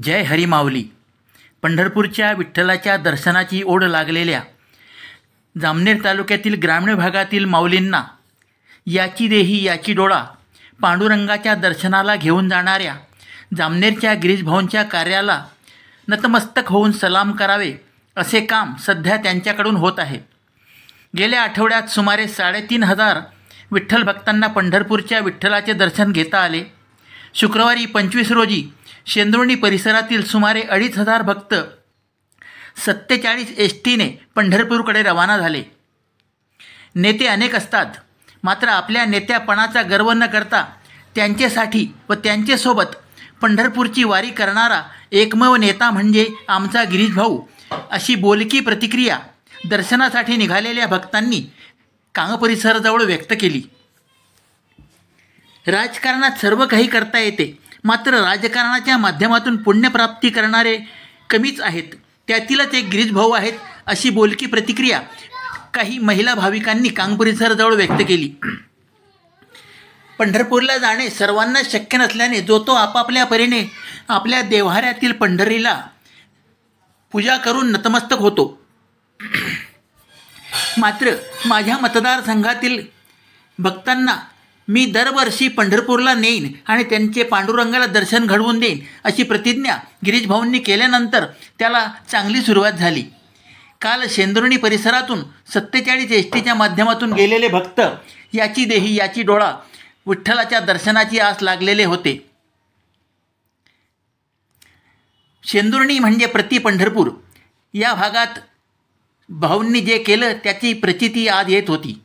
जय हरी माऊली. पंढरपूरच्या विठ्ठलाच्या दर्शनाची ओढ लागलेल्या जामनेर तालुक्यातील ग्रामीण भागातील माऊलींना याची देही याची डोळा पांडुरंगाच्या दर्शनाला घेऊन जाणाऱ्या जामनेरच्या गिरीशभाऊंच्या कार्याला नतमस्तक होऊन सलाम करावे असे काम सध्या त्यांच्याकडून होत आहे. गेल्या आठवड्यात सुमारे 3,500 विठ्ठल भक्तांना पंढरपूरच्या विठ्ठलाचे दर्शन घेता आले. शुक्रवारी 25 रोजी शेंदुर्णी परिसरातील सुमारे 2,500 भक्त 47 एसटीने पंढरपूरकडे रवाना झाले. नेते अनेक असतात, मात्र आपल्या नेत्यापणाचा गर्व न करता त्यांच्यासाठी व त्यांच्यासोबत पंढरपूरची वारी करणारा एकमेव नेता म्हणजे आमचा गिरीशभाऊ, अशी बोलकी प्रतिक्रिया दर्शनासाठी निघालेल्या भक्तांनी कांग परिसराजवळ व्यक्त केली. राजकारणात सर्व काही करता येते, मात्र राजकारणाच्या माध्यमातून पुण्यप्राप्ती करणारे कमीच आहेत. त्यातीलच एक गिरीशभाऊ आहेत, अशी बोलकी प्रतिक्रिया काही महिला भाविकांनी कांग परिसराजवळ व्यक्त केली. पंढरपूरला जाणे सर्वांना शक्य नसल्याने जो तो आपापल्या परीने आपल्या देव्हाऱ्यातील पंढरीला पूजा करून नतमस्तक होतो. मात्र माझ्या मतदारसंघातील भक्तांना मी दरवर्षी पंढरपूरला नेईन आणि त्यांचे पांडुरंगाला दर्शन घडवून देईन, अशी प्रतिज्ञा गिरीशभाऊंनी केल्यानंतर त्याला चांगली सुरुवात झाली. काल शेंदुर्णी परिसरातून 47 एसटीच्या माध्यमातून गेलेले भक्त याची देही याची डोळा विठ्ठलाच्या दर्शनाची आस लागलेले होते. शेंदुर्णी म्हणजे प्रति पंढरपूर या भागात भाऊंनी जे केलं त्याची प्रचिती आज येत होती.